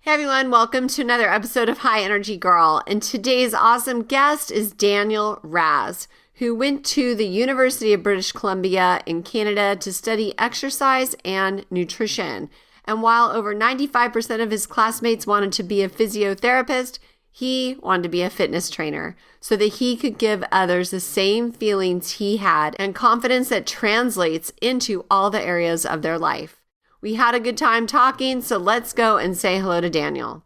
Hey everyone, welcome to another episode of High Energy Girl. And today's awesome guest is Daniel Raz, who went to the University of British Columbia in Canada to study exercise and nutrition. And while over 95% of his classmates wanted to be a physiotherapist, he wanted to be a fitness trainer so that he could give others the same feelings he had and confidence that translates into all the areas of their life. We had a good time talking, so let's go and say hello to Daniel.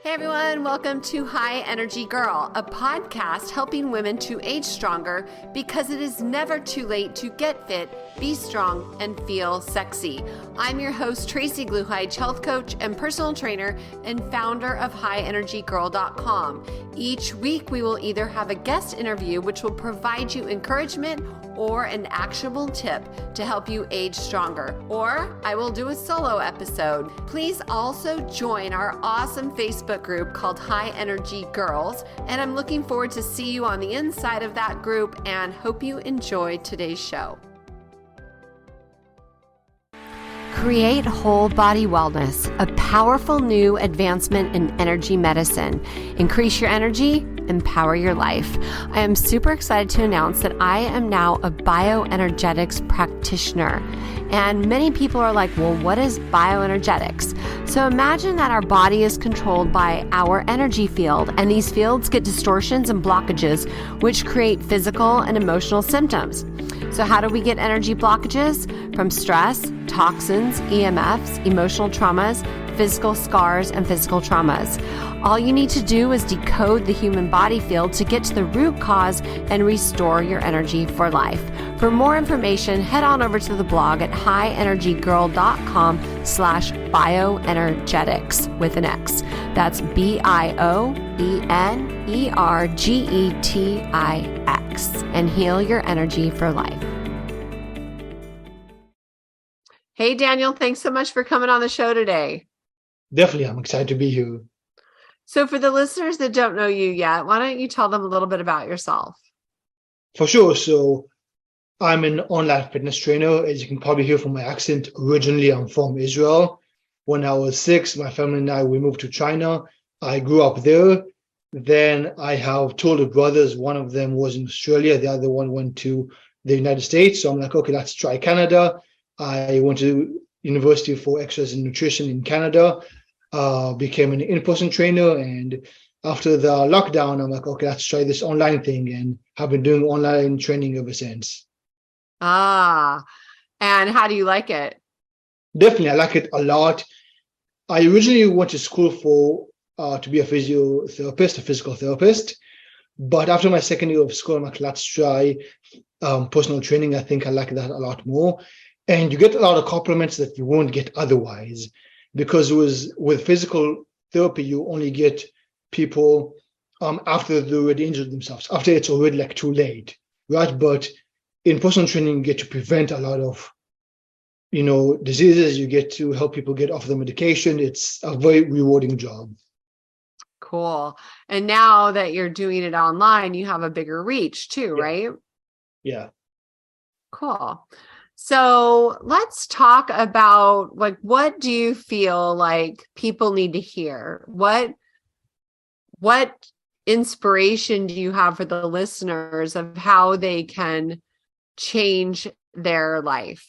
Hey everyone, welcome to High Energy Girl, a podcast helping women to age stronger because it is never too late to get fit, be strong, and feel sexy. I'm your host, Tracy Gluhige, health coach and personal trainer and founder of highenergygirl.com. Each week, we will either have a guest interview, which will provide you encouragement or an actionable tip to help you age stronger, or I will do a solo episode. Please also join our awesome Facebook group called High Energy Girls, and I'm looking forward to see you on the inside of that group and hope you enjoy today's show. Create Whole Body Wellness, a powerful new advancement in energy medicine. Increase your energy, empower your life. I am super excited to announce that I am now a bioenergetics practitioner. And many people are like, well, what is bioenergetics? So imagine that our body is controlled by our energy field, and these fields get distortions and blockages, which create physical and emotional symptoms. So how do we get energy blockages? From stress, toxins, EMFs, emotional traumas, physical scars, and physical traumas. All you need to do is decode the human body field to get to the root cause and restore your energy for life. For more information, head on over to the blog at highenergygirl.com/bioenergetics with an X. That's BIOENERGETIX, and heal your energy for life. Hey, Daniel, thanks so much for coming on the show today. Definitely, I'm excited to be here. So for the listeners that don't know you yet, why don't you tell them a little bit about yourself? For sure. So I'm an online fitness trainer. As you can probably hear from my accent, originally I'm from Israel. When I was 6, my family and we moved to China. I grew up there. Then I have two older brothers. One of them was in Australia. The other one went to the United States. So I'm like, okay, let's try Canada. I went to University for Exercise and Nutrition in Canada, became an in-person trainer. And after the lockdown, I'm like, okay, let's try this online thing. And have been doing online training ever since. And how do you like it? Definitely, I like it a lot. I originally went to school for to be a physiotherapist, a physical therapist. But after my second year of school, I'm like, let's try personal training. I think I like that a lot more. And you get a lot of compliments that you won't get otherwise, because with physical therapy, you only get people after they already injured themselves, after it's already like too late, right? But in personal training, you get to prevent a lot of, diseases. You get to help people get off the medication. It's a very rewarding job. Cool. And now that you're doing it online, you have a bigger reach too, Yeah. right? Yeah. Cool. So let's talk about what do you feel like people need to hear? What inspiration do you have for the listeners of how they can change their life?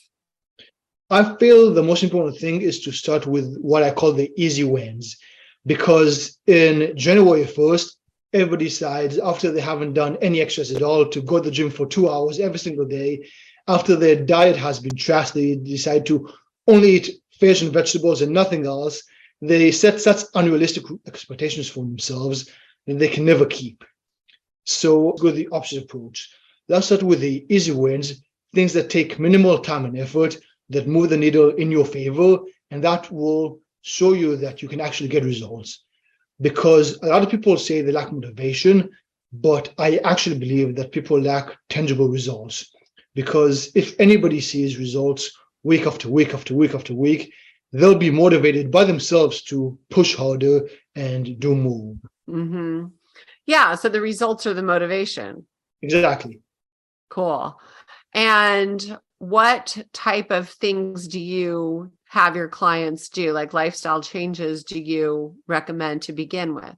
I feel the most important thing is to start with what I call the easy wins, because in January 1st, everybody decides after they haven't done any exercise at all to go to the gym for 2 hours every single day. After their diet has been trashed, they decide to only eat fish and vegetables and nothing else. They set such unrealistic expectations for themselves that they can never keep. So go the opposite approach. Let's start with the easy wins, things that take minimal time and effort, that move the needle in your favor, and that will show you that you can actually get results. Because a lot of people say they lack motivation, but I actually believe that people lack tangible results. Because if anybody sees results week after week after week after week, they'll be motivated by themselves to push harder and do more. Mm-hmm. Yeah. So the results are the motivation. Exactly. Cool. And what type of things do you have your clients do? Like lifestyle changes do you recommend to begin with?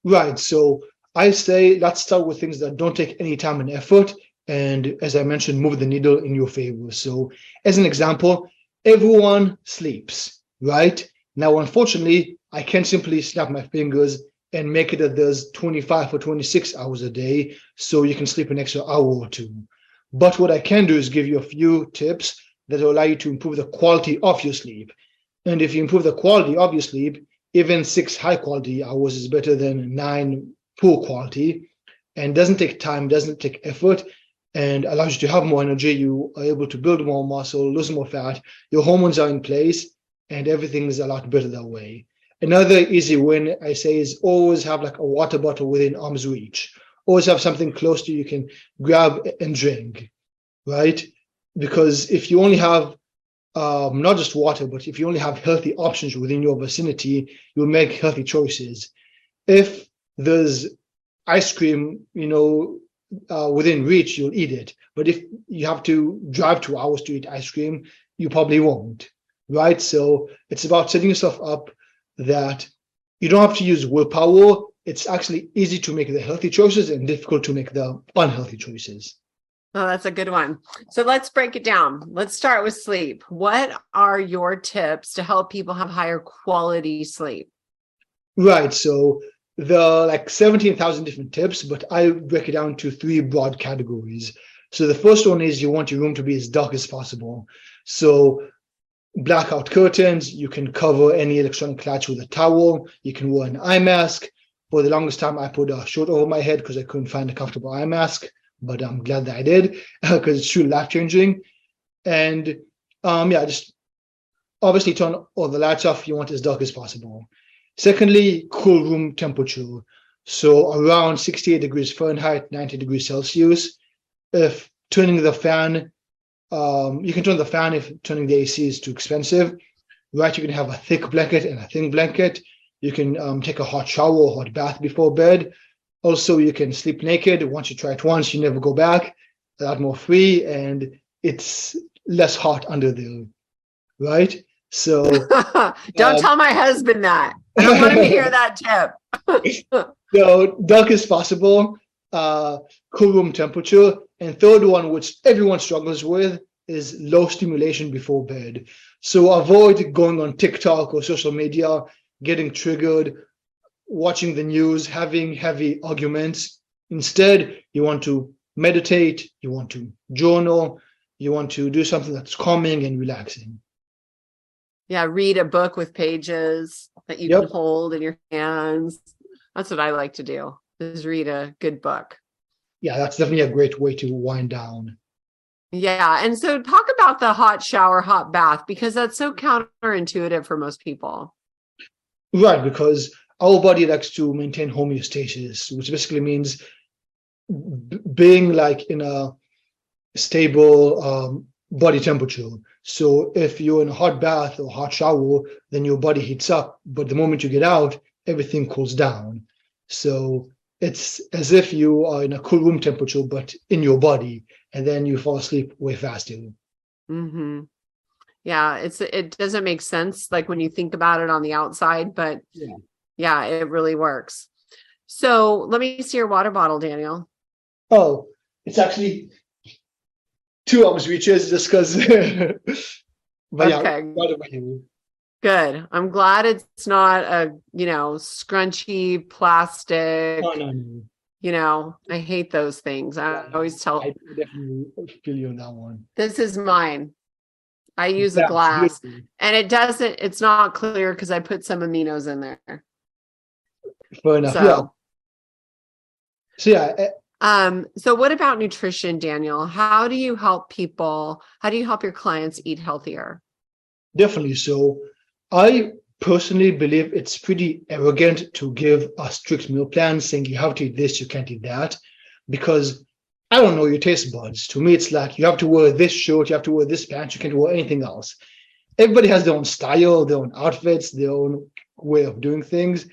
Right. So I say let's start with things that don't take any time and effort. And as I mentioned, move the needle in your favor. So, as an example, everyone sleeps, right? Now, unfortunately, I can't simply snap my fingers and make it that there's 25 or 26 hours a day, so you can sleep an extra hour or two. But what I can do is give you a few tips that will allow you to improve the quality of your sleep. And if you improve the quality of your sleep, even 6 high quality hours is better than 9 poor quality, and doesn't take time, doesn't take effort, and allows you to have more energy. You are able to build more muscle, lose more fat. Your hormones are in place, and everything is a lot better that way. Another easy win, I say, is always have like a water bottle within arm's reach. Always have something close to you can grab and drink, right? Because if you only have not just water, but if you only have healthy options within your vicinity, you'll make healthy choices. If there's ice cream, within reach, you'll eat it. But if you have to drive 2 hours to eat ice cream, you probably won't, right? So it's about setting yourself up that you don't have to use willpower. It's actually easy to make the healthy choices and difficult to make the unhealthy choices. Oh, that's a good one. So let's break it down. Let's start with sleep. What are your tips to help people have higher quality sleep? Right. So there are like 17,000 different tips, but I break it down to 3 broad categories. So the first one is you want your room to be as dark as possible. So blackout curtains, you can cover any electronic lights with a towel, you can wear an eye mask. For the longest time, I put a shirt over my head because I couldn't find a comfortable eye mask, but I'm glad that I did because it's truly life-changing. And just obviously turn all the lights off. You want it as dark as possible. Secondly, cool room temperature. So around 68 degrees Fahrenheit, 90 degrees Celsius. If turning the fan, you can turn the fan if turning the AC is too expensive. Right, you can have a thick blanket and a thin blanket. You can take a hot shower or hot bath before bed. Also, you can sleep naked. Once you try it once, you never go back. A lot more free, and it's less hot under there, right? So don't tell my husband that. I don't want him to hear that tip. So dark as possible, cool room temperature. And third one, which everyone struggles with, is low stimulation before bed. So avoid going on TikTok or social media, getting triggered, watching the news, having heavy arguments. Instead, you want to meditate, you want to journal, you want to do something that's calming and relaxing. Yeah, read a book with pages that you can hold in your hands. That's what I like to do, is read a good book. Yeah, that's definitely a great way to wind down. Yeah, and so talk about the hot shower, hot bath, because that's so counterintuitive for most people. Right, because our body likes to maintain homeostasis, which basically means being like in a stable body temperature. So if you're in a hot bath or hot shower, then your body heats up. But the moment you get out, everything cools down. So it's as if you are in a cool room temperature, but in your body, and then you fall asleep way faster. Mm-hmm. Yeah, it doesn't make sense like when you think about it on the outside, but yeah, it really works. So let me see your water bottle, Daniel. Oh, it's actually 2 arms reaches just because. But okay. Good. I'm glad it's not a, scrunchy plastic. Oh, no. I hate those things. I always tell. I definitely feel you on that one. This is mine. I use a glass, and it's not clear because I put some aminos in there. Fair enough. So what about nutrition, Daniel? How do you help your clients eat healthier? Definitely. So I personally believe it's pretty arrogant to give a strict meal plan saying you have to eat this, you can't eat that, because I don't know your taste buds. To me, it's like you have to wear this shirt, you have to wear this pants, you can't wear anything else. Everybody has their own style, their own outfits, their own way of doing things.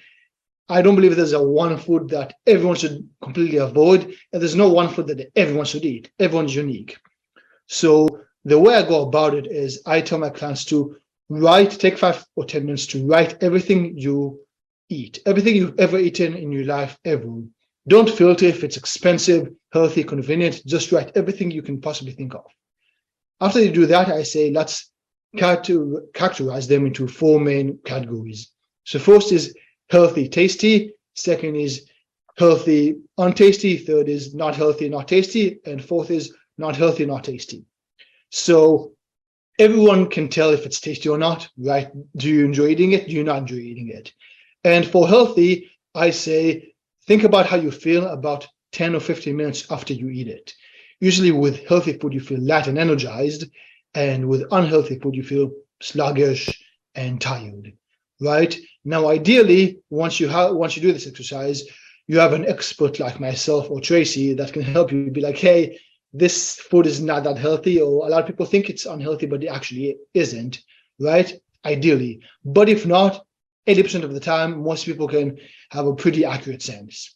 I don't believe there's a one food that everyone should completely avoid, and there's no one food that everyone should eat. Everyone's unique. So the way I go about it is I tell my clients to take 5 or 10 minutes to write everything you eat, everything you've ever eaten in your life ever. Don't filter if it's expensive, healthy, convenient. Just write everything you can possibly think of. After you do that, I say let's characterize them into 4 main categories. So first is healthy, tasty. Second is healthy, untasty. Third is not healthy, not tasty. And fourth is not healthy, not tasty. So everyone can tell if it's tasty or not, right? Do you enjoy eating it? Do you not enjoy eating it? And for healthy, I say, think about how you feel about 10 or 15 minutes after you eat it. Usually with healthy food, you feel light and energized. And with unhealthy food, you feel sluggish and tired, right? Now, ideally, once you do this exercise, you have an expert like myself or Tracy that can help you be like, hey, this food is not that healthy, or a lot of people think it's unhealthy, but it actually isn't, right? Ideally. But if not, 80% of the time, most people can have a pretty accurate sense.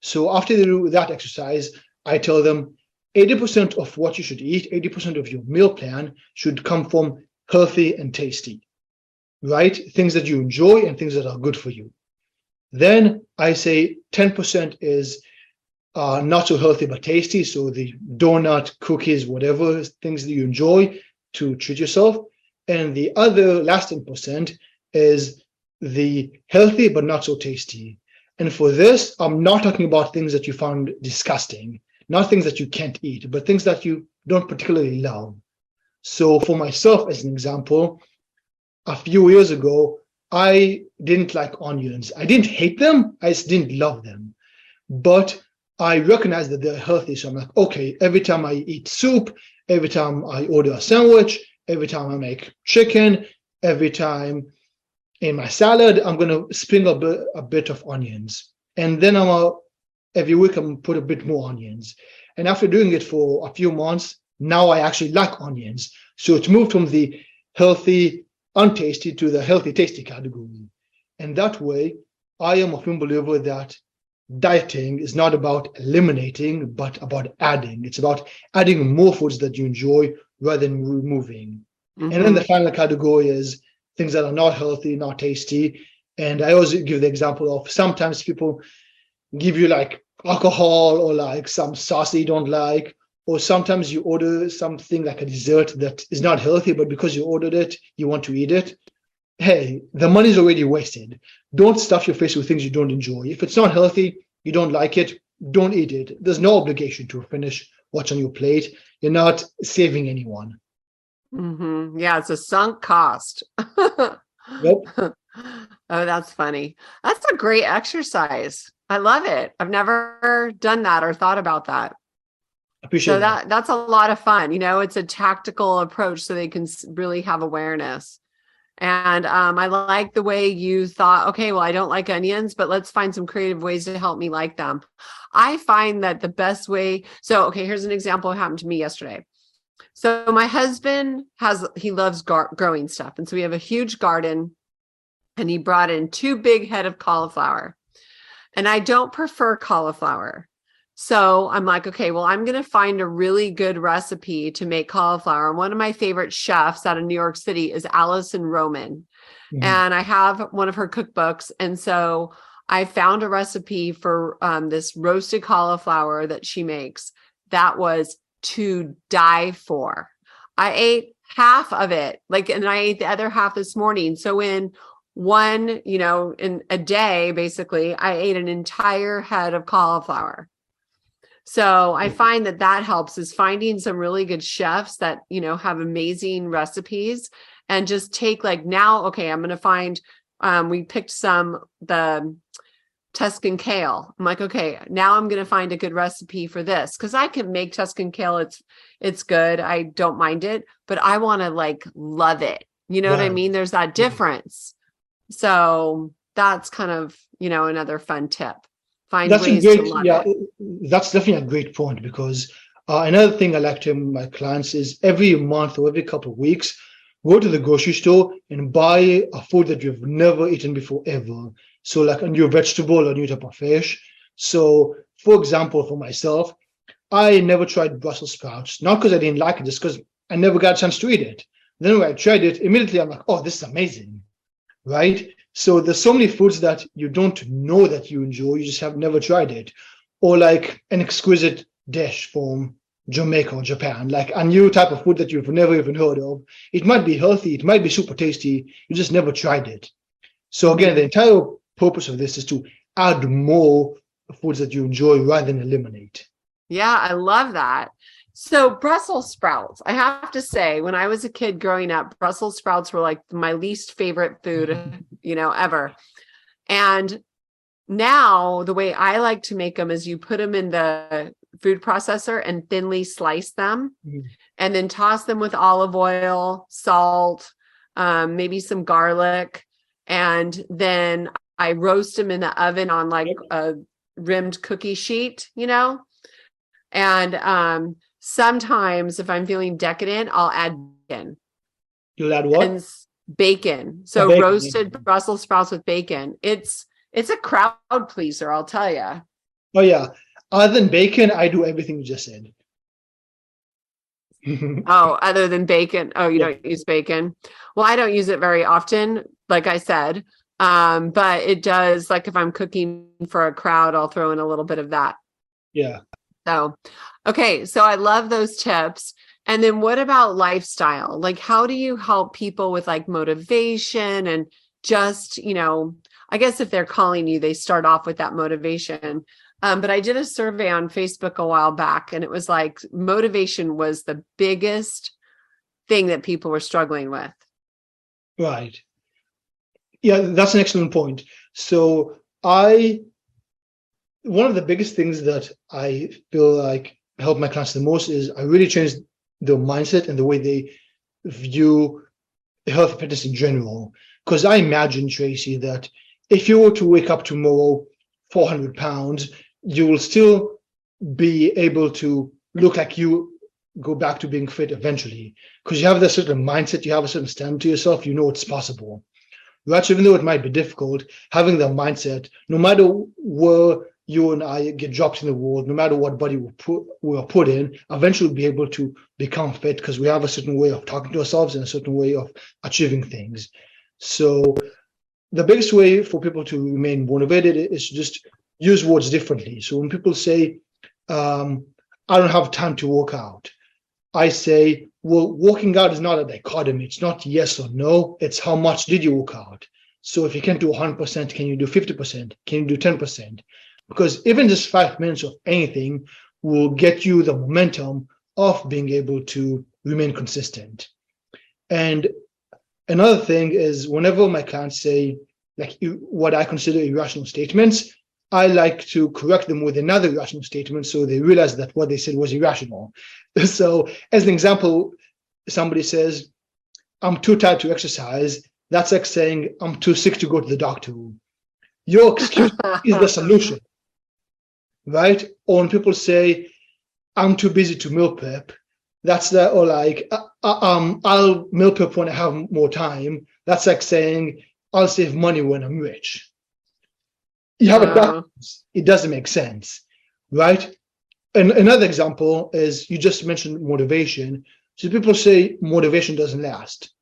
So after they do that exercise, I tell them 80% of what you should eat, 80% of your meal plan should come from healthy and tasty, right? Things that you enjoy and things that are good for you. Then I say 10% is not so healthy but tasty. So the donut, cookies, whatever, things that you enjoy to treat yourself. And the other last 10% is the healthy but not so tasty. And for this, I'm not talking about things that you found disgusting, not things that you can't eat, but things that you don't particularly love. So for myself, as an example, a few years ago, I didn't like onions. I didn't hate them, I just didn't love them. But I recognize that they're healthy. So I'm like, okay, every time I eat soup, every time I order a sandwich, every time I make chicken, every time in my salad, I'm going to sprinkle a bit of onions. And then every week I'm put a bit more onions. And after doing it for a few months, now I actually like onions. So it's moved from the healthy, untasty to the healthy, tasty category. And that way, I am a firm believer that dieting is not about eliminating, but about adding. It's about adding more foods that you enjoy rather than removing. Mm-hmm. And then the final category is things that are not healthy, not tasty. And I always give the example of sometimes people give you like alcohol or like some sauce that you don't like, or sometimes you order something like a dessert that is not healthy, but because you ordered it, you want to eat it. Hey, the money's already wasted. Don't stuff your face with things you don't enjoy. If it's not healthy, you don't like it, don't eat it. There's no obligation to finish what's on your plate. You're not saving anyone. Mm-hmm. Yeah, it's a sunk cost. Yep. Oh, that's funny. That's a great exercise. I love it. I've never done that or thought about that. Appreciate that's a lot of fun. It's a tactical approach so they can really have awareness. And I like the way you thought, okay, well, I don't like onions, but let's find some creative ways to help me like them. I find that the best way. So, okay, here's an example that happened to me yesterday. So my husband he loves growing stuff. And so we have a huge garden, and he brought in 2 big head of cauliflower. And I don't prefer cauliflower. So I'm like, okay, well, I'm going to find a really good recipe to make cauliflower. And one of my favorite chefs out of New York City is Allison Roman. Mm-hmm. And I have one of her cookbooks. And so I found a recipe for this roasted cauliflower that she makes that was to die for. I ate half of it, and I ate the other half this morning. So in in a day, basically, I ate an entire head of cauliflower. So I find that helps, is finding some really good chefs that, have amazing recipes, and just take now, okay, I'm going to find, we picked the Tuscan kale. I'm like, okay, now I'm going to find a good recipe for this, because I can make Tuscan kale. It's good. I don't mind it, but I want to love it. You know what I mean? There's that difference. So that's kind of, another fun tip. Find ways to love it. That's definitely a great point, because another thing I like to tell my clients is every month or every couple of weeks, go to the grocery store and buy a food that you've never eaten before ever. So like a new vegetable or new type of fish. So for example, for myself, I never tried Brussels sprouts, not because I didn't like it, just because I never got a chance to eat it. Then when I tried it, immediately I'm like, oh, this is amazing, right? So there's so many foods that you don't know that you enjoy, you just have never tried it. Or like an exquisite dish from Jamaica or Japan, like a new type of food that you've never even heard of. It might be healthy, it might be super tasty, you just never tried it. So again, the entire purpose of this is to add more foods that you enjoy rather than eliminate. Yeah, I love that. So Brussels sprouts, I have to say, when I was a kid growing up, Brussels sprouts were like my least favorite food, ever. And now the way I like to make them is you put them in the food processor and thinly slice them and then toss them with olive oil, salt, maybe some garlic. And then I roast them in the oven on like a rimmed cookie sheet, and sometimes if I'm feeling decadent, I'll add bacon. You'll add what? And bacon. So bacon. Roasted Brussels sprouts with bacon. It's a crowd pleaser, I'll tell you. Oh yeah. Other than bacon, I do everything you just said. Oh, other than bacon. Oh, you don't use bacon. Well, I don't use it very often, like I said. But it does, like if I'm cooking for a crowd, I'll throw in a little bit of that. Yeah. So, okay. So I love those tips. And then what about lifestyle? Like, how do you help people with like motivation and just, I guess if they're calling you, they start off with that motivation. But I did a survey on Facebook a while back, and it was like motivation was the biggest thing that people were struggling with. Right. Yeah, that's an excellent point. So one of the biggest things that I feel like help my clients the most is I really changed their mindset and the way they view health and fitness in general. Because I imagine, Tracy, that if you were to wake up tomorrow 400 pounds, you will still be able to look like you go back to being fit eventually. Because you have that certain mindset, you have a certain standard to yourself, you know it's possible. Right? So even though it might be difficult, having that mindset, no matter where you and I get dropped in the world, no matter what body we are put in, eventually we'll be able to become fit because we have a certain way of talking to ourselves and a certain way of achieving things. So the biggest way for people to remain motivated is to just use words differently. So when people say, I don't have time to work out, I say, well, working out is not a dichotomy. It's not yes or no. It's how much did you work out? So if you can't do 100%, can you do 50%? Can you do 10%? Because even just 5 minutes of anything will get you the momentum of being able to remain consistent. And another thing is whenever my clients say like what I consider irrational statements, I like to correct them with another irrational statement so they realize that what they said was irrational. So as an example, somebody says, I'm too tired to exercise. That's like saying, I'm too sick to go to the doctor. Your excuse is the solution, right? Or when people say, I'm too busy to meal prep, that's the, or like, I'll meal prep when I have more time. That's like saying, I'll save money when I'm rich. You have it backwards. It doesn't make sense, right? And another example is you just mentioned motivation. So people say motivation doesn't last.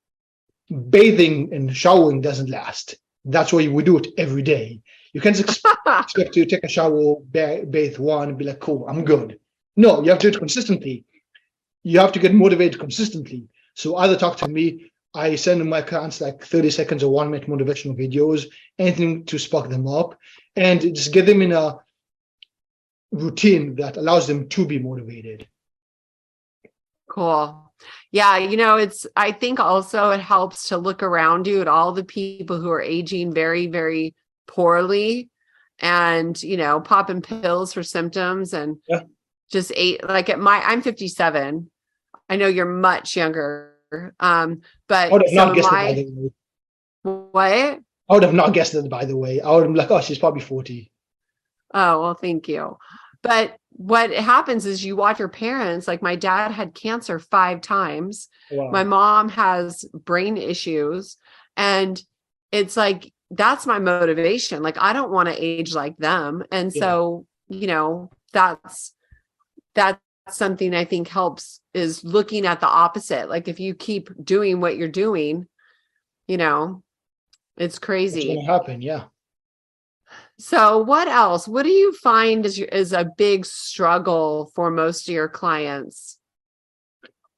Bathing and showering doesn't last. That's why we do it every day. You can't expect to take a shower, bathe one, and be like, cool, I'm good. No, you have to do it consistently. You have to get motivated consistently. So either talk to me, I send my clients like 30 seconds or 1 minute motivational videos, anything to spark them up, and just get them in a routine that allows them to be motivated. Cool. Yeah, I think also it helps to look around you at all the people who are aging very, very poorly and, popping pills for symptoms and just like I'm 57. I know you're much younger. But I would have not guessed it, by the way. What? I would have not guessed it, by the way. I would have been like, oh, she's probably 40. Oh, well, thank you. But what happens is you watch your parents, like my dad had cancer 5 times. Wow. My mom has brain issues. And it's like, that's my motivation. Like, I don't want to age like them. And so, that's something I think helps, is looking at the opposite. Like if you keep doing what you're doing, you know, it's What's going crazy. to happen? Yeah. So what else? What do you find is a big struggle for most of your clients?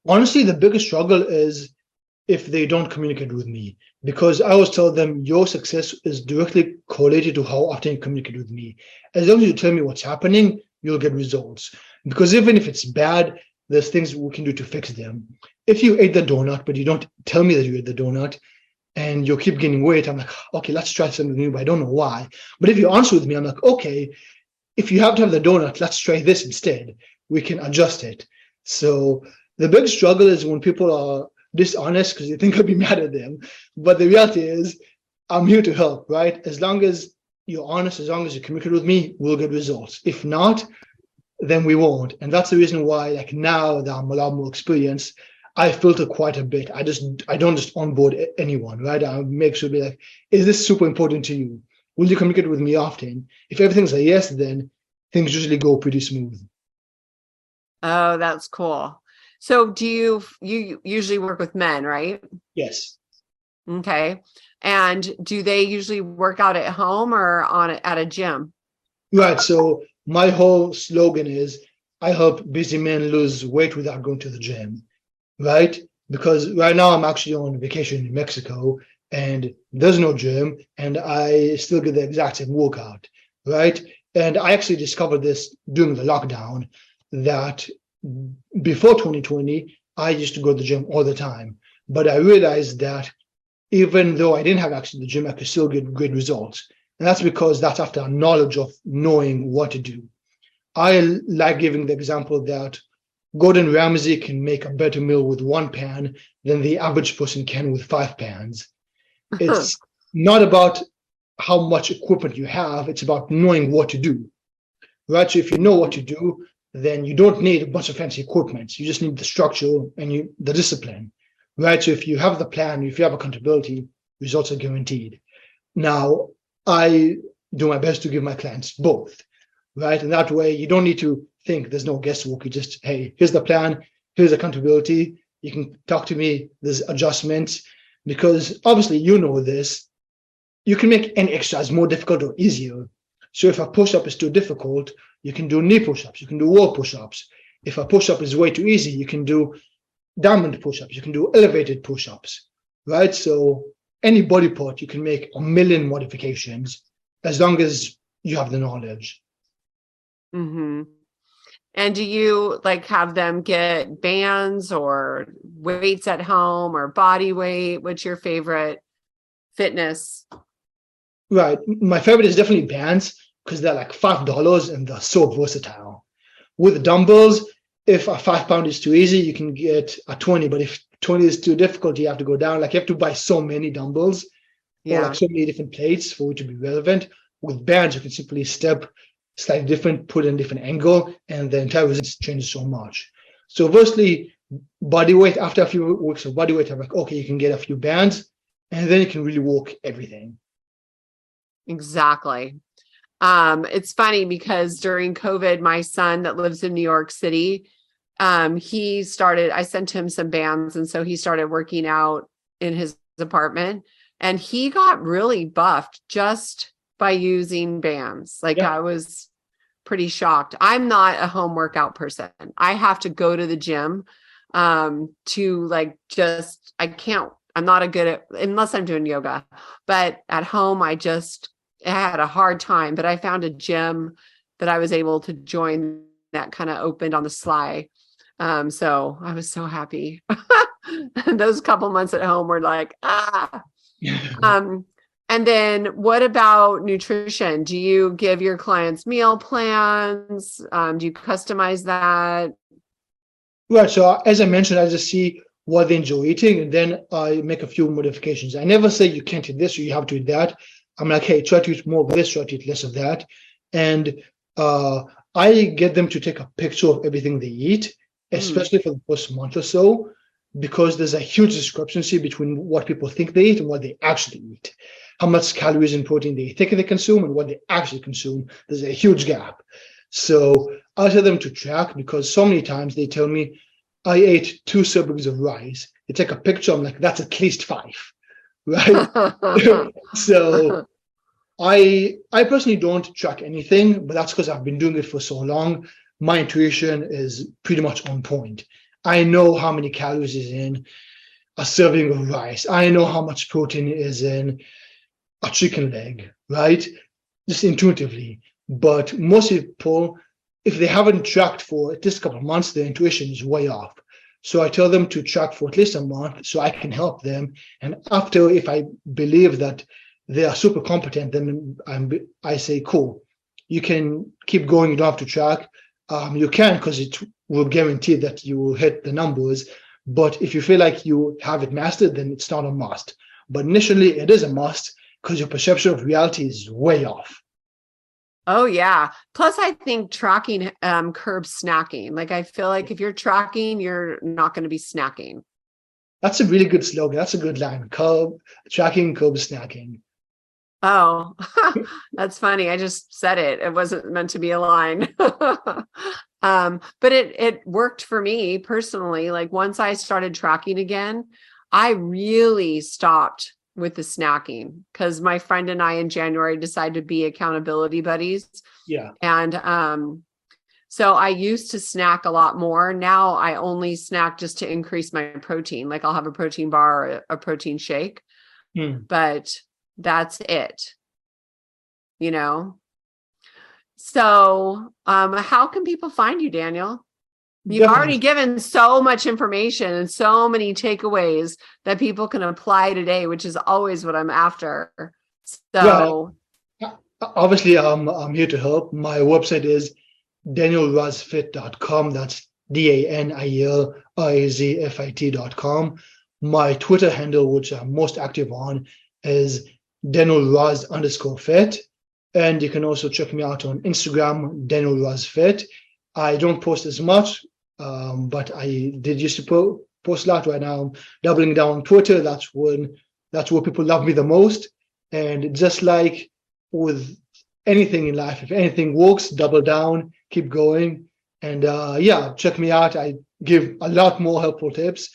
Honestly, the biggest struggle is if they don't communicate with me, because I always tell them your success is directly correlated to how often you communicate with me. As long as you tell me what's happening, you'll get results. Because even if it's bad, there's things we can do to fix them. If you ate the donut, but you don't tell me that you ate the donut, and you keep gaining weight, I'm like, okay, let's try something new, but I don't know why. But if you answer with me, I'm like, okay, if you have to have the donut, let's try this instead. We can adjust it. So the big struggle is when people are dishonest because they think I'll be mad at them. But the reality is, I'm here to help, right? As long as you're honest, as long as you communicate with me, we'll get results. If not, then we won't. And that's the reason why, like now that I'm a lot more experienced, I filter quite a bit. I don't just onboard anyone, right? I make sure to be like, is this super important to you? Will you communicate with me often? If everything's a yes, then things usually go pretty smooth. Oh, that's cool. So do you usually work with men, right? Yes. Okay. And do they usually work out at home or at a gym? Right. So my whole slogan is I help busy men lose weight without going to the gym, right? Because right now I'm actually on vacation in Mexico and there's no gym and I still get the exact same workout, right? And I actually discovered this during the lockdown that before 2020, I used to go to the gym all the time. But I realized that even though I didn't have access to the gym, I could still get great results. And that's because that's after knowledge of knowing what to do. I like giving the example that Gordon Ramsay can make a better meal with one pan than the average person can with 5 pans. It's not about how much equipment you have, it's about knowing what to do, right? So if you know what to do, then you don't need a bunch of fancy equipment. You just need the structure and the discipline, right? So if you have the plan, if you have accountability, results are guaranteed. Now, I do my best to give my clients both, right? And that way you don't need to think there's no guesswork. You just, hey, here's the plan, here's accountability. You can talk to me, there's adjustments, because obviously you know this. You can make any exercise more difficult or easier. So if a push-up is too difficult, you can do knee push-ups, you can do wall push-ups. If a push-up is way too easy, you can do diamond push-ups, you can do elevated push-ups, right? So any body part, you can make a million modifications as long as you have the knowledge. Mm-hmm. And do you like have them get bands or weights at home or body weight? What's your favorite fitness? Right. My favorite is definitely bands because they're like $5 and they're so versatile. With dumbbells, if a 5 pound is too easy, you can get a 20. But if 20 is too difficult, you have to go down. Like you have to buy so many dumbbells or like so many different plates for it to be relevant. With bands, you can simply step slightly different, put in a different angle, and the entire resistance changes so much. So firstly, body weight, after a few weeks of body weight, I'm like, okay, you can get a few bands, and then you can really work everything. Exactly. It's funny because during COVID, my son that lives in New York City, I sent him some bands. And so he started working out in his apartment and he got really buffed just by using bands. Like I was pretty shocked. I'm not a home workout person. I have to go to the gym, to like, I'm not a good at, unless I'm doing yoga, but at home, I had a hard time, but I found a gym that I was able to join that kind of opened on the sly. So I was so happy. Those couple months at home were like, and then what about nutrition? Do you give your clients meal plans? Do you customize that? Right. So as I mentioned, I just see what they enjoy eating and then I make a few modifications. I never say you can't eat this or you have to eat that. I'm like, hey, try to eat more of this, try to eat less of that. And I get them to take a picture of everything they eat, especially for the first month or so, because there's a huge discrepancy between what people think they eat and what they actually eat. How much calories and protein they think they consume and what they actually consume. There's a huge gap. So I tell them to track because so many times they tell me I ate 2 servings of rice. They take a picture. I'm like, that's at least 5, right? So I personally don't track anything, but that's because I've been doing it for so long. My intuition is pretty much on point. I know how many calories is in a serving of rice. I know how much protein is in a chicken leg, right? Just intuitively. But most people, if they haven't tracked for at least a couple of months, their intuition is way off. So I tell them to track for at least a month so I can help them. And after, if I believe that they are super competent, then I say, cool, you can keep going. You don't have to track. You can, because it will guarantee that you will hit the numbers. But if you feel like you have it mastered, then it's not a must. But initially, it is a must because your perception of reality is way off. Oh, yeah. Plus, I think tracking curbs snacking. Like, I feel like if you're tracking, you're not going to be snacking. That's a really good slogan. That's a good line. Tracking, curb snacking. Oh, that's funny. I just said it. It wasn't meant to be a line. But it worked for me personally. Like, once I started tracking again, I really stopped with the snacking because my friend and I in January decided to be accountability buddies. Yeah. And so I used to snack a lot more. Now I only snack just to increase my protein. Like, I'll have a protein bar or a protein shake, but that's it, you know? So, how can people find you, Daniel? You've already given so much information and so many takeaways that people can apply today, which is always what I'm after. So, obviously, I'm here to help. My website is danielrazfit.com. That's DANIELRAZFIT.com. My Twitter handle, which I'm most active on, is DanielRaz_fit. And you can also check me out on Instagram, DanielRazFit. I don't post as much, but I did used to post a lot. Right now, I'm doubling down on Twitter. That's where people love me the most. And just like with anything in life, if anything works, double down, keep going. And check me out. I give a lot more helpful tips.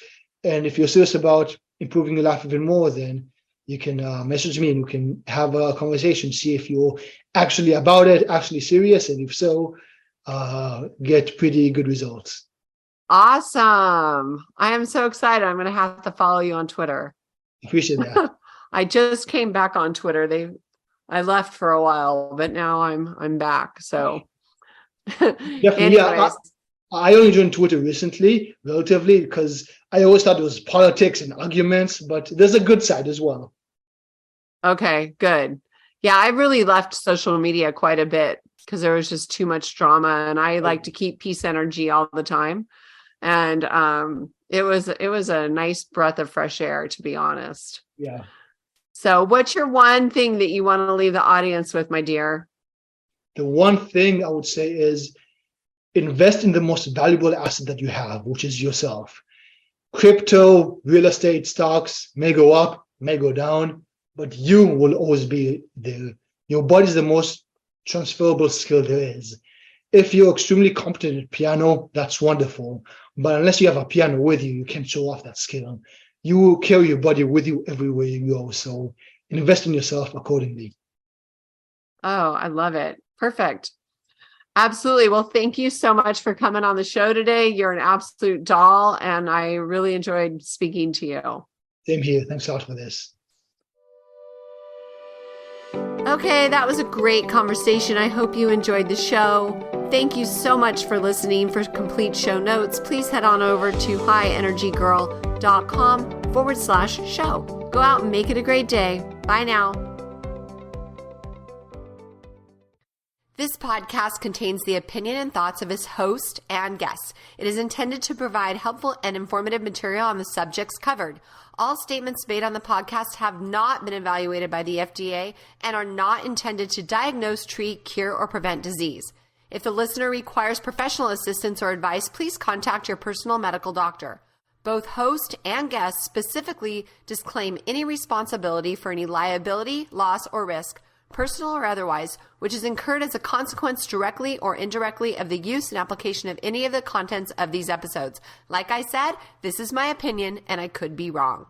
And if you're serious about improving your life even more, then you can message me and we can have a conversation, see if you're actually about it, actually serious. And if so, get pretty good results. Awesome. I am so excited. I'm going to have to follow you on Twitter. Appreciate that. I just came back on Twitter. I left for a while, but now I'm back. So definitely, yeah. I only joined Twitter recently, relatively, because I always thought it was politics and arguments, but there's a good side as well. Okay, good. Yeah, I really left social media quite a bit because there was just too much drama, and I like to keep peace energy all the time. And it was a nice breath of fresh air, to be honest. Yeah. So what's your one thing that you want to leave the audience with, my dear? The one thing I would say is invest in the most valuable asset that you have, which is yourself. Crypto, real estate, stocks may go up, may go down, but you will always be there. Your body is the most transferable skill there is. If you're extremely competent at piano, that's wonderful. But unless you have a piano with you, you can't show off that skill. You will carry your body with you everywhere you go. So invest in yourself accordingly. Oh, I love it. Perfect. Absolutely. Well, thank you so much for coming on the show today. You're an absolute doll, and I really enjoyed speaking to you. Same here. Thanks a lot for this. Okay, that was a great conversation. I hope you enjoyed the show. Thank you so much for listening. For complete show notes, please head on over to highenergygirl.com/show. Go out and make it a great day. Bye now. This podcast contains the opinion and thoughts of its host and guests. It is intended to provide helpful and informative material on the subjects covered. All statements made on the podcast have not been evaluated by the FDA and are not intended to diagnose, treat, cure, or prevent disease. If the listener requires professional assistance or advice, please contact your personal medical doctor. Both host and guest specifically disclaim any responsibility for any liability, loss, or risk personal or otherwise, which is incurred as a consequence directly or indirectly of the use and application of any of the contents of these episodes. Like I said, this is my opinion and I could be wrong.